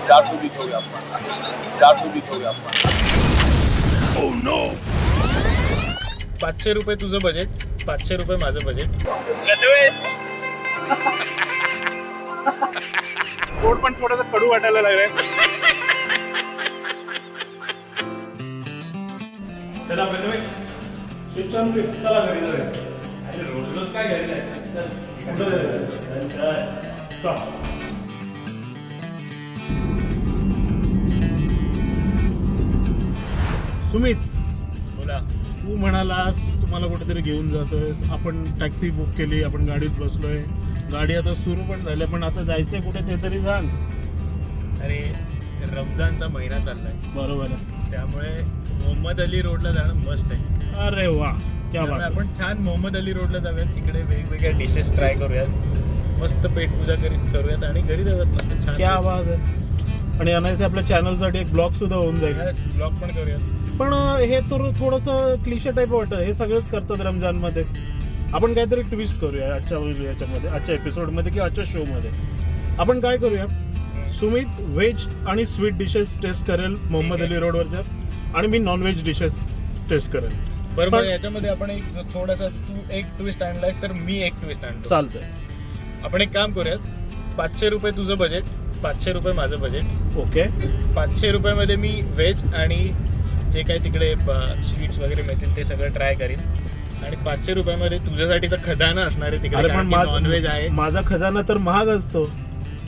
420 हो गया आपका, 420 हो गया आपका। Oh no. 500 रुपये तुझं बजेट, 500 रुपये माझं बजेट. पोट पण थोडंसं कडू वाटायला लागलंय. चला प्रथमेश, शिफ्ट चला घरी जाऊया. अरे रोज रोज काय घरी जायचं, चल कुठं जायचं, चल. सुमित, बोला. तू म्हणालास तुम्हाला कुठेतरी घेऊन जातोय, आपण टॅक्सी बुक केली, आपण गाडीत बसलोय, गाडी आता सुरू पण झाली, पण आता जायचंय कुठे ते तरी सांग. अरे रमजानचा महिना चाललाय, बरोबर आहे. त्यामुळे मोहम्मद अली रोडला जाणं मस्त आहे. अरे वा, क्या बात. आपण छान मोहम्मद अली रोडला जाऊयात, तिकडे वेगवेगळ्या डिशेस ट्राय करूयात, मस्त पेटपूजा करूयात आणि घरी जाऊयात मस्त छान. क्या आवाज आहे. आणि अनायसे आपल्या चॅनलसाठी एक ब्लॉग सुद्धा होऊन जाईल. ब्लॉग पण करूयात. पण हे तर थोडंसं क्लिशे टाईप वाटतं, हे सगळेच करतात रमजानमध्ये. आपण काहीतरी ट्विस्ट करूया याच्यामध्ये, आजच्या एपिसोडमध्ये किंवा आजच्या शोमध्ये. आपण काय करूया, सुमित व्हेज आणि स्वीट डिशेस टेस्ट करेल मोहम्मद अली रोडवरच्या, आणि मी नॉनव्हेज डिशेस टेस्ट करेल. बरोबर. याच्यामध्ये आपण एक थोडासा, तू एक ट्विस्ट आणलायस तर मी एक ट्विस्ट आणतो. चालतंय. आपण एक काम करूयात, 500 रुपये तुझं बजेट, 500 रुपये माझं बजेट. ओके. 500 रुपयामध्ये मी व्हेज आणि जे काही तिकडे स्वीट्स वगैरे मिळतील ते सगळं ट्राय करीन. आणि 500 रुपयामध्ये तुझ्यासाठी तर खजाना असणार आहे तिकडे, पण नॉनव्हेज आहे. माझा खजाना तर महाग असतो,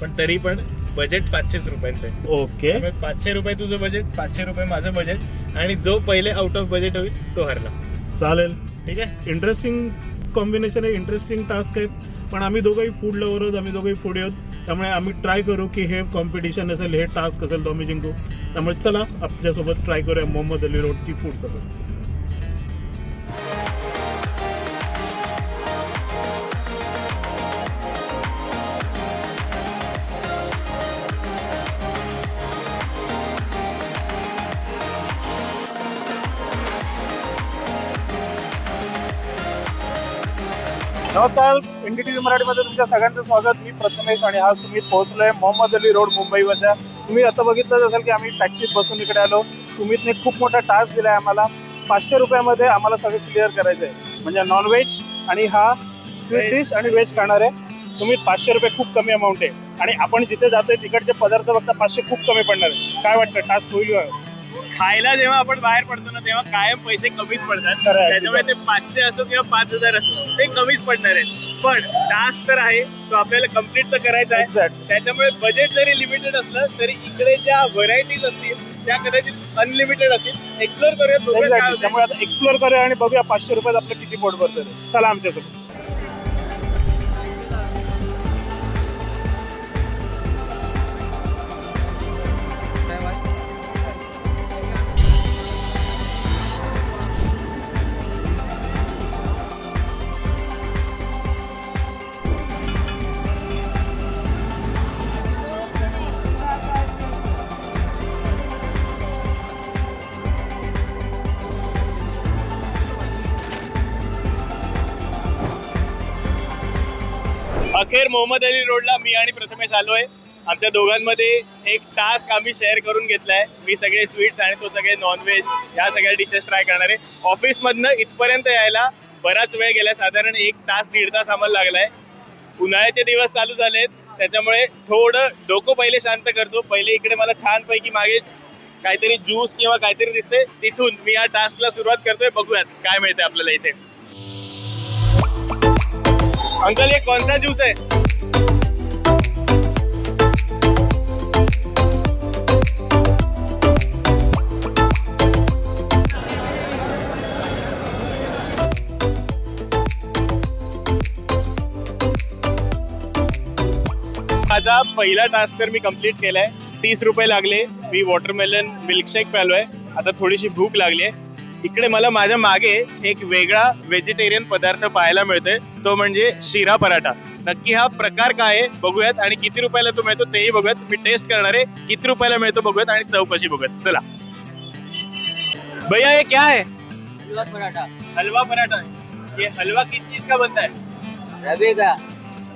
पण तरी पण बजेट 500 रुपयांचं आहे. ओके. 500 रुपये तुझं बजेट, 500 रुपये माझं बजेट, आणि जो पहिले आउट ऑफ बजेट होईल तो हरला. चालेल. ठीक आहे. इंटरेस्टिंग कॉम्बिनेशन आहे, इंटरेस्टिंग टास्क आहे. पण आम्ही दोघंही फूड लवर आहोत, आम्ही दोघंही फूड आहोत, त्यामुळे आम्ही ट्राय करू की हे कॉम्पिटिशन असेल, हे टास्क असेल तो आम्ही जिंकू. त्यामुळे चला आपल्यासोबत ट्राय करूया मोहम्मद अली रोडची फूड सगळं. नमस्कार, एनडीटीव्ही मराठीमध्ये तुमच्या सगळ्यांचं स्वागत. मी प्रथमेश आणि हा सुमित पोहोचलोय मोहम्मद अली रोड मुंबईवरच्या. तुम्ही आता बघितलंच असेल की आम्ही टॅक्सीत बसून इकडे आलो. सुमितने खूप मोठा टास्क दिला आहे आम्हाला. 500 रुपयामध्ये आम्हाला सगळं क्लिअर करायचं आहे, म्हणजे नॉनव्हेज आणि हा स्वीट डिश आणि व्हेज खाणार आहे. सुमित, 500 रुपये खूप कमी अमाऊंट आहे, आणि आपण जिथे जातोय तिकडचे पदार्थ बघता 500 खूप कमी पडणार आहे. काय वाटतं, टास्क होईल का? खायला जेव्हा आपण बाहेर पडतो ना, तेव्हा कायम पैसे कमीच पडतात. त्याच्यामुळे ते 500 असो किंवा 5000 असो, ते कमीच पडणार आहेत. पण टास्क तर आहे, तो आपल्याला कम्प्लीट तर करायचा आहे. त्याच्यामुळे बजेट जरी लिमिटेड असलं तरी इकडे ज्या व्हरायटीज असतील त्या कदाचित अनलिमिटेड असतील. एक्सप्लोर करूया. त्यामुळे आता एक्सप्लोर करूया आणि बघूया 500 रुपयात आपलं किती पोट भरतं. चला आमच्यासोबत. अखेर मोहम्मद अली रोडला मी आणि प्रथमेश आलोय. आमच्या दोघांमध्ये एक टास्क आम्ही शेअर करून घेतलाय. मी सगळे स्वीट्स आणि तो सगळे नॉनव्हेज ह्या सगळ्या डिशेस ट्राय करणार आहे. ऑफिसमधनं इथपर्यंत यायला बराच वेळ गेला, साधारण 1 तास 1.5 तास आम्हाला लागलाय. उन्हाळ्याचे दिवस चालू झालेत, त्याच्यामुळे थोडं डोकं पहिले शांत करतो. पहिले इकडे मला छानपैकी मागे काहीतरी ज्यूस किंवा काहीतरी दिसते, तिथून मी या टास्कला सुरुवात करतोय. बघूयात काय मिळते आपल्याला इथे. अंकल, ये कौन सा जूस है? माझा पहिला टास्क तर मी कंप्लीट केलाय. 30 रुपये लागले. मी वॉटरमेलन मिल्कशेक प्यालोय. आता थोडीशी भूक लागली आहे. इकडे मला माझ्या मागे एक वेगळा व्हेजिटेरियन पदार्थ पाहायला मिळतोय, तो म्हणजे शिरा पराठा. नक्की हा प्रकार काय आहे बघूयात, आणि किती रुपयाला तो मिळतो तेही बघूयात. मी टेस्ट करणार आहे, किती रुपयाला मिळतो बघूयात आणि चव कशी बघूयात. चला भैया, ये क्या है? हलवा पराठा। हलवा पराठा. ये हलवा किस चीज का बनता है? रवे का।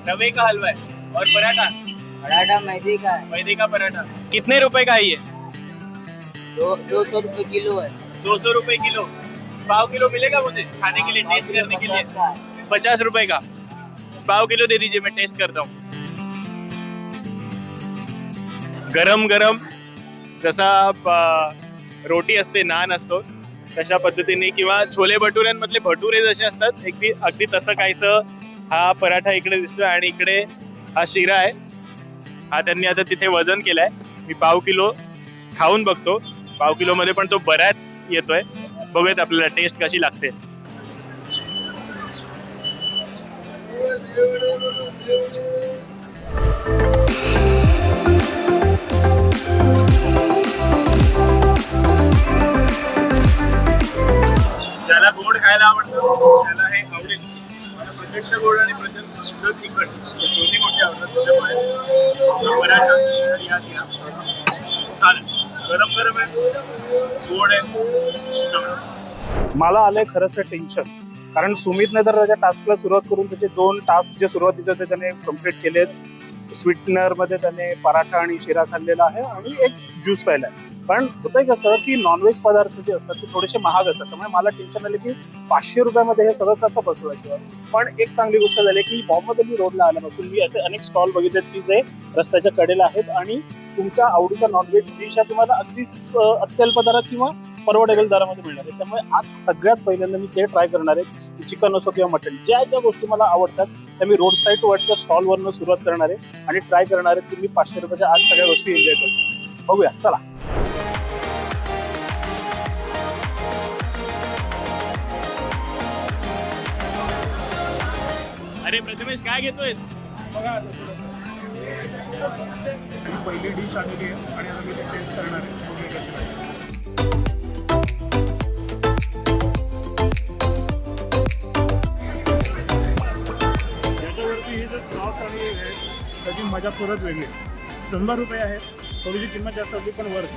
रवे का हलवा है. और पराठा पराठा मैदे का है, मैदे का पराठा कितने रुपए का है ये? 200 रुपए किलो है। 200 रुपए किलो। पाव किलो मिलेगा मुझे खाने के लिए, टेस्ट करने के लिए? 50 का है। 50 रुपए का पाव किलो दे दीजिए, मैं टेस्ट करता हूँ। गरम गरम जसा रोटी असते, नान असतो तशा पद्धतीने, किंवा छोले भटुऱ्यांमधले भटुरे जसे असतात अगदी तसं काहीसं हा पराठा इकडे दिसतोय. आणि इकडे हा शिरा आहे, हा त्यांनी आता तिथे वजन केलाय. मी पाव किलो खाऊन बघतो. पाव किलो मध्ये पण तो बऱ्याच येतोय. बघूयात आपल्याला टेस्ट कशी लागते. ज्याला गोड खायला आवडतं त्याला हे आवडेल. मला प्रचंड गोड आणि प्रचंड तिखट दोन्ही गोष्टी आवडतात. त्याच्यामुळे पराठा आणि हा शिरा चालेल. गरम गरम आहे, गोड आहे. मला आलंय खरंच टेन्शन, कारण सुमितने तर त्याच्या टास्कला सुरुवात करून त्याचे 2 टास्क जे सुरुवातीचे होते त्याने कम्प्लीट केलेत. स्वीटनर मध्ये त्याने पराठा आणि शिरा खाल्लेला आहे आणि एक ज्यूस प्यायलाय. पण होतंय कसं की नॉनव्हेज पदार्थ जे असतात ते थोडेसे महाग असतात, त्यामुळे मला टेन्शन आलं की 500 रुपयामध्ये हे सगळं कसं बसवायचं. पण एक चांगली गोष्ट झाली की मोहम्मद अली रोडला आल्यापासून मी असे अनेक स्टॉल बघितले की जे रस्त्याच्या कडेला आहेत आणि तुमच्या आवडीचा नॉनव्हेज डिश हा तुम्हाला अगदी अत्यल्प दरात किंवा परवडेबल दरामध्ये मिळणार आहे. त्यामुळे आज सगळ्यात पहिल्यांदा मी ते ट्राय करणार आहे. चिकन असो किंवा मटन, ज्या ज्या गोष्टी मला आवडतात त्या मी रोड साईड वरच्या स्टॉलवरनं सुरुवात करणार आहे आणि ट्राय करणार आहे की मी 500 रुपयाच्या आज सगळ्या गोष्टी एन्जॉय करतो. बघूया, चला. अरे प्रथमेश, काय घेतोयस? बघा पहिली डिश आलेली आहे आणि आता मी ते टेस्ट करणार आहे. बघूया कशी लागते. याच्यावरती ही जे सॉस आणि आहे त्याची मजा परत वेगळी आहे. 100 रुपये आहे, थोडीशी किंमत जास्त असली पण वर्थ.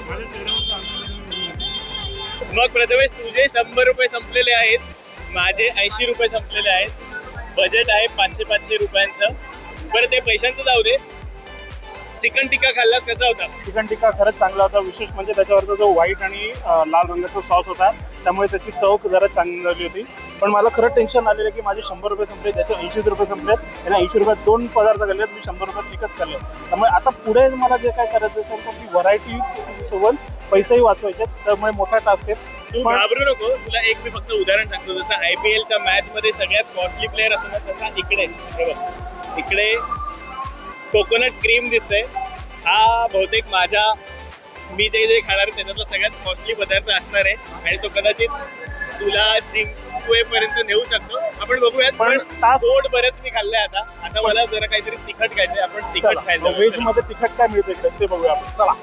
माझ्या चेहऱ्यावरचा आनंद. मग प्रथमेश, तुझे 100 रुपये संपलेले आहेत, माझे 80 रुपये संपलेले आहेत. बजेट आहे 500 रुपयांचं. बरं, ते पैशांचं जाऊ दे. चिकन टिक्का खाल्लास, कसा होता? चिकन टिक्का खरंच चांगला होता. विशेष म्हणजे त्याच्यावरचा जो व्हाईट आणि लाल रंगाचा सॉस होता त्यामुळे त्याची चव जरा चांगली झाली होती. पण मला खरं टेन्शन आलेलं की माझे 100 रुपये संपले, त्याचे 80 रुपये संपलेत. त्याने 80 रुपयात 2 पदार्थ खाल्लेत, मी 100 रुपयात एकच खाल्ले. त्यामुळे आता पुढे मला जे काय करायचं असेल तर ती व्हरायटी सोबत पैसेही वाचवायचे, त्यामुळे मोठा टास्क आहे. तू घाबरू नको. तुला एक मी फक्त उदाहरण सांगतो. जसं IPLच्या मॅच मध्ये सगळ्यात कॉस्टली प्लेअर असतो ना, तसा इकडे हे बघ, इकडे कोकोनट क्रीम दिसतंय. हा बहुतेक मी जे खाणार आहे त्याच्यातला सगळ्यात कॉस्टली पदार्थ असणार आहे आणि तो कदाचित तुला जिंकवेपर्यंत नेऊ शकतो. आपण बघूयात. पण गोड बरेच मी खाल्लंय. आता मला जरा काहीतरी तिखट खायचंय. आपण तिखट खायचं. व्हेज मध्ये तिखट काय मिळतं इकडे ते बघूया आपण. चला.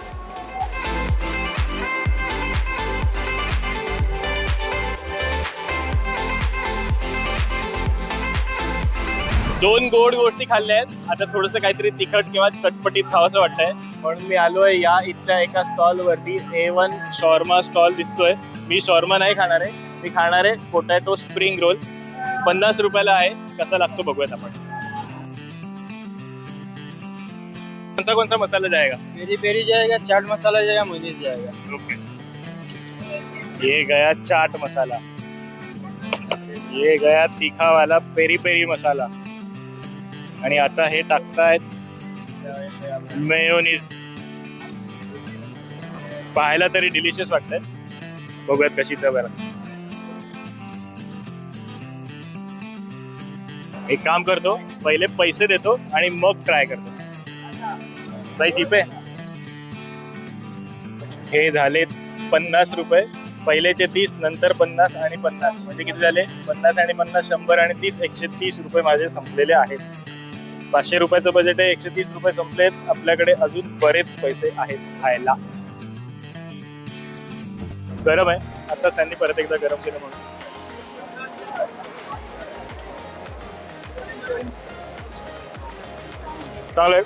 दोन गोड गोष्टी खाल्ल्या आहेत. आता थोडंसं काहीतरी तिखट किंवा चटपटीत खावंसं वाटतंय म्हणून मी आलोय या इथल्या एका स्टॉल वरती. A1 शॉर्मा स्टॉल दिसतोय. मी शॉर्मा नाही खाणार आहे, मी खाणार आहे पोटॅटो स्प्रिंग रोल. 50 रुपयाला आहे. कसा लागतो बघूयात आपण. कौन सा मसाला जाएगा? पेरी पेरी जाएगा, चाट मसाला जाएगा, मुनीस जाएगा. ओके, ये गया चाट मसाला, ये गया तीखा वाला पेरी पेरी मसाला आणि आता हे टाकतायत मेयोनीज. पाहायला तरी डिलिशियस वाटतंय. बघूयात कशी चव आहे. एक काम करतो, पहिले पैसे देतो आणि मग ट्राय करतो. ताई जीपे. हे झाले 50 रुपये. पहिलेचे 30, नंतर 50 आणि 50 म्हणजे किती झाले? 50 आणि 50 100 आणि 30 130 रुपये माझे संपलेले आहेत. 500 रुपयाचं बजेट आहे, 130 रुपये संपलेत. आपल्याकडे अजून बरेच पैसे आहेत खायला. गरम आहे. आताच त्यांनी परत एकदा गरम केलं म्हणून. चांगलं आहे.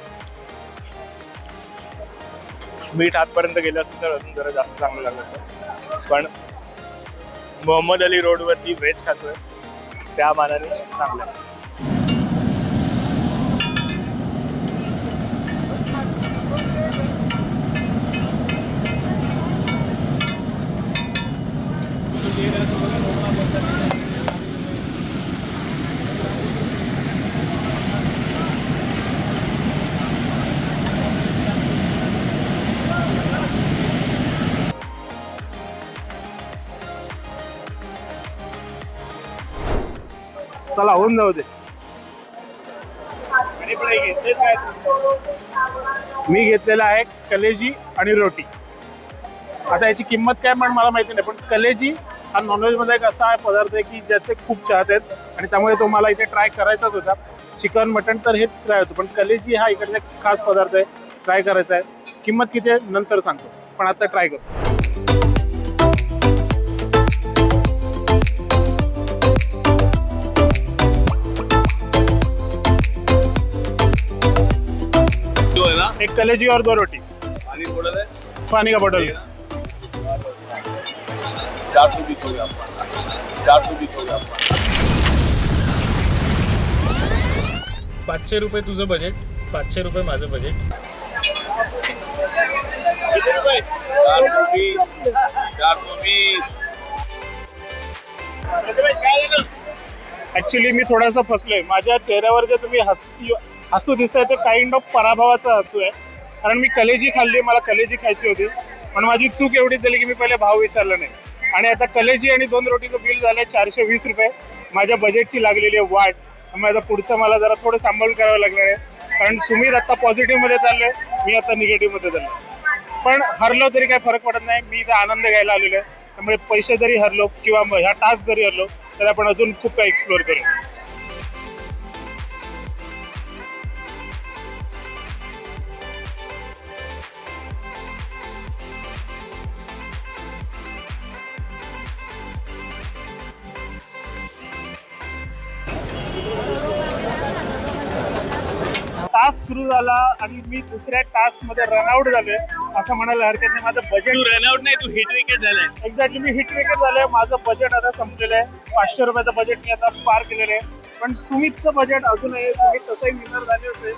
मीठ हातपर्यंत गेलं असतं तर अजून जरा जास्त चांगलं लागलं असतं. पण मोहम्मद अली रोडवरती व्हेज खातोय त्या मानाने चांगलं आहे. चला होऊन जाऊ दे. आणि पुढे घेतलेच काय तू? मी घेतलेला आहे कलेजी आणि रोटी. आता याची किंमत काय पण मला माहिती नाही, पण कलेजी हा नॉनव्हेज मध्ये एक असा पदार्थ आहे की ज्याचे खूप चाहत आहेत आणि त्यामुळे तो मला इथे ट्राय करायचाच होता. चिकन मटन तर हेच ट्राय होतं, पण कलेजी हा इकडचा एक खास पदार्थ आहे, ट्राय करायचा आहे. किंमत किती आहे नंतर सांगतो, पण आता ट्राय करतो. जो है ना एक कलेजी और 2 रोटी. पानी थोड़ा है पानी का बॉटल. 420 हो गया आपका, 420 हो गया आपका. 500 रुपये तुझं बजेट, 500 रुपये माझं बजेट. किती रुपये? 420. प्रथमेश काय झालं? ऍक्च्युली मी थोडासा फसलोय. माझ्या चेहऱ्यावर जे तुम्ही हसू दिसताय ते काइंड ऑफ पराभवाचा हसू आहे, कारण मी कलेजी खाल्ली, मला कलेजी खायची होती, पण माझी चूक एवढीच झाली की मी पहिले भाव विचारला नाही. आणि आता कलेजी आणि 2 रोटीचं बिल झालंय 420 रुपये. माझ्या बजेटची लागलेली आहे वाट, त्यामुळे आता पुढचं मला जरा थोडं सांभाळून करावं लागणार आहे, कारण सुमित आता पॉझिटिव्ह मध्ये चाललोय, मी आता निगेटिव्ह मध्ये चाललोय. पण हरलो तरी काही फरक पडत नाही, मी इथे आनंद घ्यायला आलेलो आहे. त्यामुळे पैसे जरी हरलो किंवा ह्या टास्क जरी हरलो तर आपण अजून खूप काही एक्सप्लोर करू. टास्क सुरू झाला आणि मी दुसऱ्या टास्क मध्ये रनआउट झालोय असं म्हणायला हरकत नाही. माझं बजेट तू रनआउट नाही, तू हिट विकेट झालाय. एक्झॅक्टली मी हिट विकेट झालंय. माझं बजेट आता संपलेलं आहे. 500 रुपयाचं बजेट मी आता पार केलेलं आहे. पण सुमितचं बजेट अजून आहे. सुमित तसंही विनर झाले होते,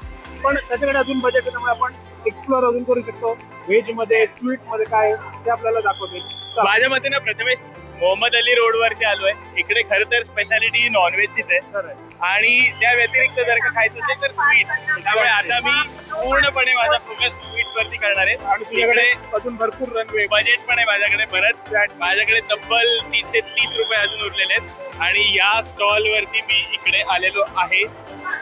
पण त्याच्याकडे अजून बजेट आहे, त्यामुळे आपण एक्सप्लोर अजून करू शकतो. व्हेज मध्ये स्वीट मध्ये काय आहे ते आपल्याला दाखवते. चला. माझ्या मते ना प्रथमेश मोहम्मद अली रोड वरती आलोय. इकडे खरं तर स्पेशालिटी नॉनव्हेजचीच आहे, खरं आहे. आणि त्या व्यतिरिक्त जर का खायचं असेल तर स्वीट. त्यामुळे आता मी पूर्णपणे माझा फोकस स्वीट वरती करणार आहे. आणि तुझ्याकडे अजून भरपूर रनवे. बजेट पण आहे माझ्याकडे बरंच. माझ्याकडे तब्बल 330 रुपये अजून उरलेले आहेत. आणि या स्टॉल वरती मी इकडे आलेलो आहे,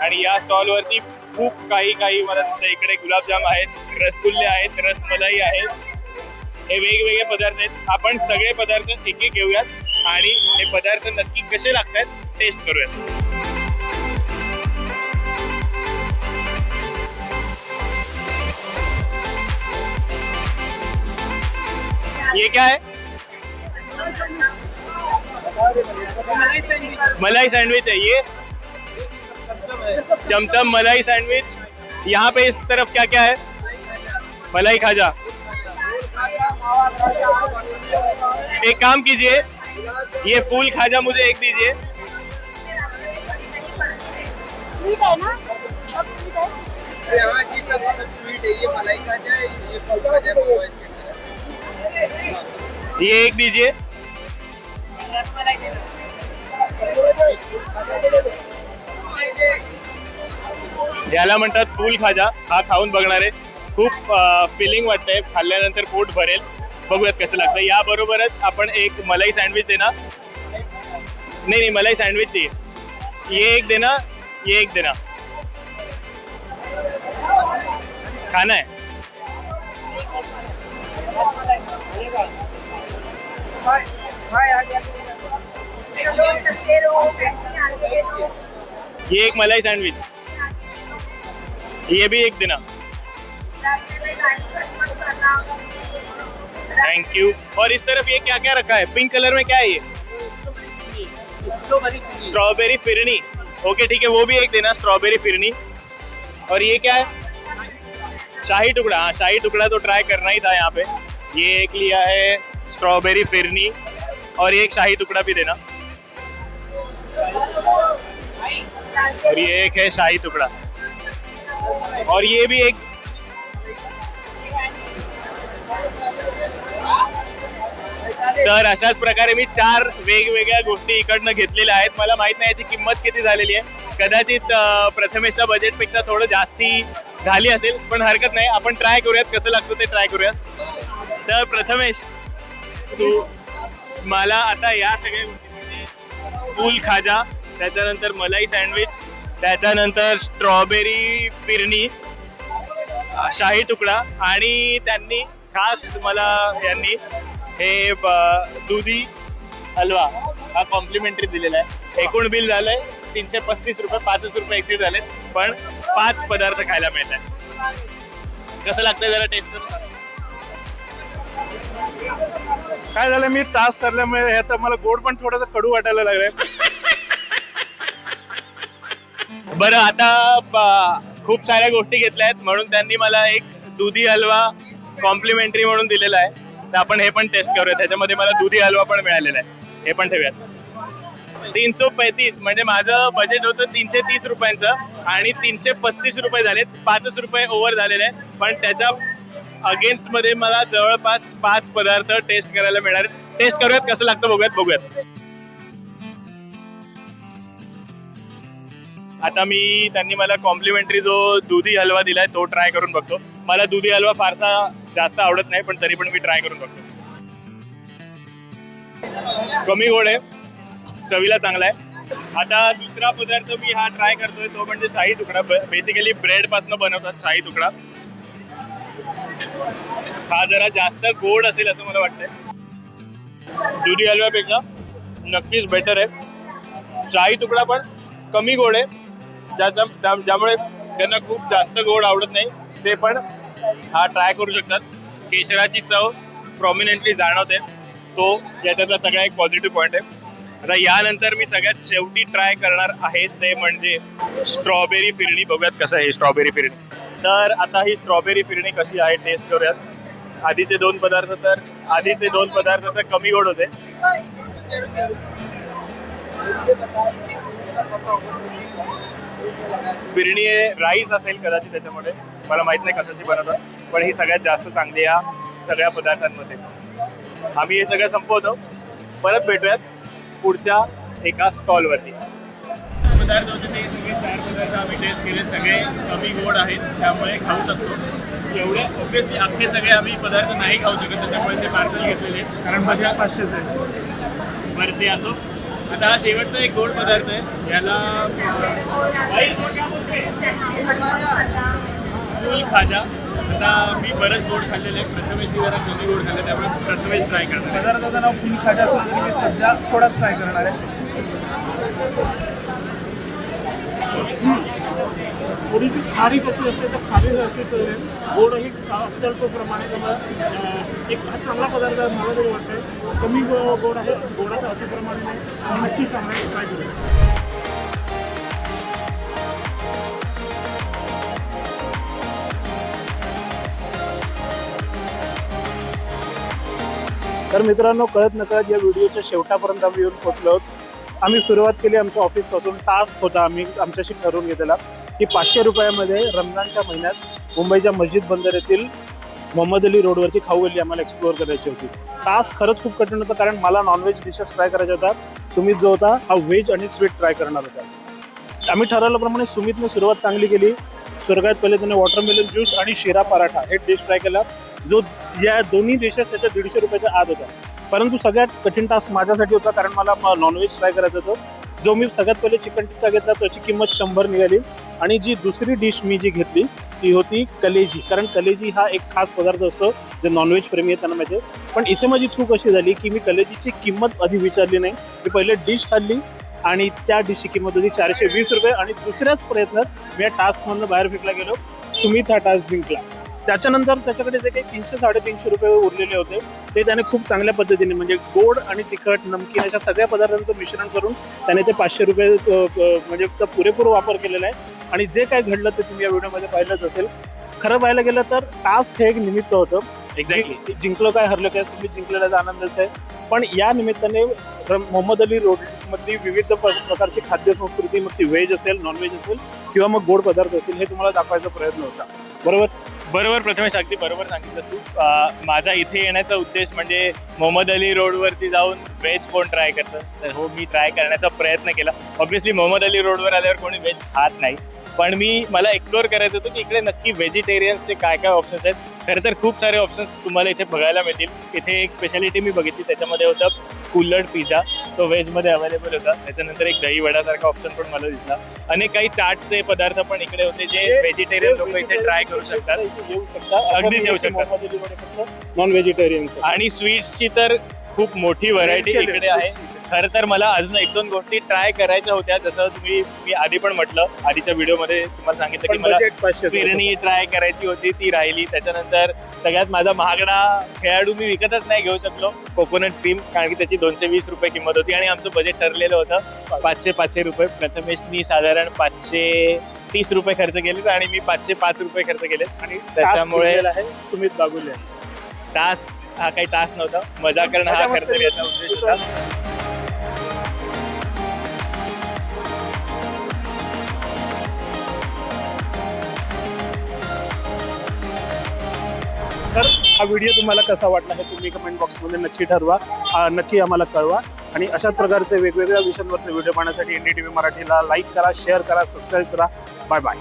आणि या स्टॉल वरती खूप काही मला दिसतं. इकडे गुलाबजाम आहेत, रसगुल्ले आहेत, रसमलाई आहेत, हे वेगवेगळे पदार्थ आहेत. आपण सगळे पदार्थ एक एक घेऊयात आणि हे पदार्थ नक्की कसे लागतात टेस्ट करूयात. ये क्या है? मलाई सैंडविच है ये. चमचम मलाई सैंडविच. यहाँ पे इस तरफ क्या क्या है? मलाई खाजा. एक काम कीजिए, ये फूल खाजा मुझे एक दीजिए. स्वीट है ना? सब स्वीट है? यहाँ की सब स्वीट है, ये मलाई खाजा है, ये फूल खाजा है. ये एक दीजिए. याला म्हणतात फूल खाजा. हा खाऊन बघणार आहे. खूप फिलिंग वाटतंय, खाल्ल्यानंतर पोट भरेल. बघूयात कसं लागतं. याबरोबरच आपण एक मलाई सँडविच देना. नहीं मलाई सैंडविच चाहिए. ये एक देना, ये एक देना. खाना है. ये एक मलाई सैंडविच. ये भी एक देना. Thank you. और इस तरफ ये क्या क्या रखा है? पिंक कलर में क्या है ये? स्ट्रॉबेरी फिरनी. ओके ठीक है, वो भी एक देना, स्ट्रॉबेरी फिरनी. और ये क्या है? शाही टुकड़ा. हाँ शाही टुकड़ा तो ट्राई करना ही था यहाँ पे. ये एक लिया है स्ट्रॉबेरी फिरनी, और एक शाही टुकड़ा भी देना. और ये एक है शाही टुकड़ा, और ये भी एक. तर अशाच प्रकारे मी 4 वेगवेगळ्या गोष्टी इकडनं घेतलेल्या आहेत. मला माहित नाही याची किंमत किती झालेली आहे. कदाचित प्रथमेशच्या बजेटपेक्षा थोडं जास्ती झाली असेल, पण हरकत नाही. आपण ट्राय करूयात, कसं लागतं ते ट्राय करूयात. तर प्रथमेश, तू मला आता या सगळ्या गोष्टी म्हणजे फूल खाजा, त्याच्यानंतर मलाई सँडविच, त्याच्यानंतर स्ट्रॉबेरी फिरणी, शाही तुकडा आणि त्यांनी खास मला यांनी हे दुधी हलवा हा कॉम्प्लिमेंटरी दिलेला आहे. एकूण बिल झालंय 335 रुपये, 5 रुपये एक्सिट झाले, पण 5 पदार्थ खायला मिळत आहे. कसं लागतंय जरा टेस्ट करून? काय झालं, मी टास्क करल्यामुळे हे आता मला गोड पण थोडंसं कडू वाटायला लागलंय. बरं, आता खूप साऱ्या गोष्टी घेतल्या आहेत म्हणून त्यांनी मला एक दुधी हलवा कॉम्प्लिमेंटरी म्हणून दिलेला आहे. तर आपण हे पण टेस्ट करूया. त्याच्यामध्ये मला दुधी हलवा पण मिळालेला आहे, हे पण ठेवूयात. 335 म्हणजे माझं बजेट होतं 330 रुपयांचं आणि 335 रुपये झालेत. 5 रुपये ओव्हर झालेले आहे, पण त्याच्या अगेन्स्ट मध्ये मला जवळपास 5 पदार्थ टेस्ट करायला मिळणार. टेस्ट करूयात, कसं लागतं बघूयात. आता त्यांनी मला कॉम्प्लिमेंटरी जो दुधी हलवा दिलाय तो ट्राय करून बघतो. मला दुधी हलवा फारसा जास्त आवडत नाही, पण तरी पण मी ट्राय करून बघतो. कमी गोड आहे, चवीला चांगला आहे. आता दुसरा पदार्थ मी हा ट्राय करतोय तो म्हणजे शाही तुकडा. बेसिकली ब्रेड पासून बनवतात शाही तुकडा. हा जरा जास्त गोड असेल असं मला वाटतंय. दुधी हलव्यापेक्षा नक्कीच बेटर आहे. शाही तुकडा पण कमी गोड आहे, ज्यामुळे त्यांना खूप जास्त गोड आवडत नाही ते पण हा ट्राय करू शकतात. केशराची चव प्रॉमिनेंटली जाणवते, तो याच्यातला सगळा एक पॉझिटिव्ह पॉईंट आहे. आता यानंतर मी सगळ्यात शेवटी ट्राय करणार आहे ते म्हणजे स्ट्रॉबेरी फिरणी. बघूयात कसं आहे स्ट्रॉबेरी फिरणी. तर आता ही स्ट्रॉबेरी फिरणी कशी आहे टेस्ट करूयात. आधीचे दोन पदार्थ तर कमी गोड होते. फिरणी राईस असेल कदाचित त्याच्यामध्ये, मला माहित नाही कशाची बनवतात, पण ही सगळ्यात जास्त चांगली या सगळ्या पदार्थांमध्ये. आम्ही हे सगळं संपवतो, परत भेटूयात पुढच्या एका स्टॉलवरती. पदार्थ होते ते सगळे 4 पदार्थ आम्ही टेस्ट केले, सगळे कमी गोड आहेत त्यामुळे खाऊ शकतो. एवढे ऑब्विसली अख्खे सगळे आम्ही पदार्थ नाही खाऊ शकत, त्याच्यामुळे ते पार्सल घेतलेले, कारण बजेट 500 आहे. बरं ते असो. आता हा शेवटचा एक गोड पदार्थ आहे, याला फुल खाजा. आता मी बरंच गोड खाल्लेलं आहे, प्रथमेशनी जरा कमी गोड खाल्लं, त्यामुळे प्रथमेश ट्राय करणार. पदार्थाचं नाव फुल खाजा असलं तरी मी सध्या थोडाच ट्राय करणार आहे. थोडीशी खारी कशी असते तर खारीसारखी चव आहे. गोडही अत्यल्पप्रमाणे त्यामुळे एक हा चांगला पदार्थ आहे मला तरी वाटतं. कमी गोड आहे, गोडाचं असे प्रमाणे नाही, नक्की चांगला आहे, ट्राय करूया. तर मित्रांनो, कळत नकळत या व्हिडिओच्या शेवटापर्यंत आम्ही येऊन पोहोचलो आहोत. आम्ही सुरुवात केली आमच्या ऑफिसपासून. टास्क होता आम्ही आमच्याशी ठरवून घेतलेला की 500 रुपयामध्ये रमजानच्या महिन्यात मुंबईच्या मस्जिद बंदर येथील मोहम्मद अली रोडवरची खाऊगल्ली आम्हाला एक्सप्लोअर करायची होती. टास्क खरंच खूप कठीण होतं, कारण मला नॉनव्हेज डिशेस ट्राय करायचा होता. सुमित जो होता हा व्हेज आणि स्वीट ट्राय करणार होता. आम्ही ठरवल्याप्रमाणे सुमितने सुरुवात चांगली केली. स्वर्गात पहिले त्याने वॉटरमेलन ज्यूस आणि शिरा पराठा हे डिश ट्राय केला, जो या दोन्ही डिशेस त्याच्या 150 रुपयाच्या आत होता. परंतु सगळ्यात कठीण टास्क माझ्यासाठी होता, कारण मला नॉनव्हेज ट्राय करायचं होतं. जो मी सगळ्यात पहिले चिकन टिक्का घेतला त्याची किंमत 100 निघाली. आणि जी दुसरी डिश मी जी घेतली ती होती कलेजी, कारण कलेजी हा एक खास पदार्थ असतो जे नॉनव्हेज प्रेमी आहे त्यांना माहिती आहे. पण इथे माझी चूक अशी झाली की मी कलेजीची किंमत आधी विचारली नाही. मी पहिले डिश खाल्ली आणि त्या डिशची किंमत होती 420 रुपये. आणि दुसऱ्याच प्रयत्नात मी या टास्कमधून बाहेर फेकला गेलो. सुमित हा टास्क जिंकला. त्याच्यानंतर त्याच्याकडे जे काही 300-350 रुपये उरलेले होते ते त्याने खूप चांगल्या पद्धतीने, म्हणजे गोड आणि तिखट नमकीन अशा सगळ्या पदार्थांचं मिश्रण करून त्याने ते 500 रुपये म्हणजे पुरेपूर वापर केलेला आहे. आणि जे काय घडलं ते तुम्ही या व्हिडिओमध्ये पाहिलंच असेल. खरं पाहायला गेलं तर टास्क हे एक निमित्त होतं. एक्झॅक्टली जिंकलो काय हरलं काय, सुमित जिंकलेल्याचा आनंदच आहे. पण या निमित्ताने मोहम्मद अली रोडमधली विविध प्रकारची खाद्यसंस्कृती, मग ती व्हेज असेल, नॉनव्हेज असेल किंवा मग गोड पदार्थ असेल, हे तुम्हाला दाखवायचा प्रयत्न होता. बरोबर प्रथमेश, अगदी बरोबर सांगितलंस तू. माझा इथे येण्याचा उद्देश म्हणजे मोहम्मद अली रोडवरती जाऊन व्हेज कोण ट्राय करतं, तर हो मी ट्राय करण्याचा प्रयत्न केला. ऑब्व्हियसली मोहम्मद अली रोडवर आल्यावर कोणी व्हेज खात नाही, पण मला एक्सप्लोअर करायचं होतं की इकडे नक्की व्हेजिटेरियन्सचे काय काय ऑप्शन्स आहेत. खरं तर खूप सारे ऑप्शन्स तुम्हाला इथे बघायला मिळतील. इथे एक स्पेशालिटी मी बघितली, त्याच्यामध्ये होतं कुल्हड पिझ्झा, तो व्हेजमध्ये अवेलेबल होता. त्याच्यानंतर एक दही वडासारखा ऑप्शन पण मला दिसला. अनेक काही चाटचे पदार्थ पण इकडे होते जे व्हेजिटेरियन लोक इथे ट्राय करू शकतात. येऊ शकतात, अगदीच येऊ शकतात. Non vegetarian. आणि स्वीट्सची तर खूप मोठी व्हरायटी इकडे आहे. खरं तर मला अजून 1-2 गोष्टी ट्राय करायच्या होत्या. जसं मी आधी पण म्हटलं, आधीच्या व्हिडिओमध्ये तुम्हाला सांगितलं की मला फिरणी ट्राय करायची होती, ती राहिली. त्याच्यानंतर सगळ्यात माझा महागडा खेळाडू मी विकतच नाही घेऊ शकलो, कोकोनट क्रीम, कारण की त्याची 220 रुपये किंमत होती आणि आमचं बजेट ठरलेलं होतं 500 रुपये. प्रथमेशनी साधारण 530 रुपये खर्च केले आणि मी 505 रुपये खर्च केले. आणि त्याच्यामुळे सुमित बागुले टास्क हा काही टास्क नव्हता, मजा करणं हा खर्च याचा उद्देश होता. तर हा व्हिडिओ तुम्हाला कसा वाटला हे तुम्ही कमेंट बॉक्समध्ये नक्की ठरवा, नक्की आम्हाला कळवा. आणि अशाच प्रकारचे वेगवेगळ्या विषयांवरचे व्हिडिओ पाहण्यासाठी NDTV मराठीला लाईक करा, शेअर करा, सबस्क्राईब करा. Bye bye.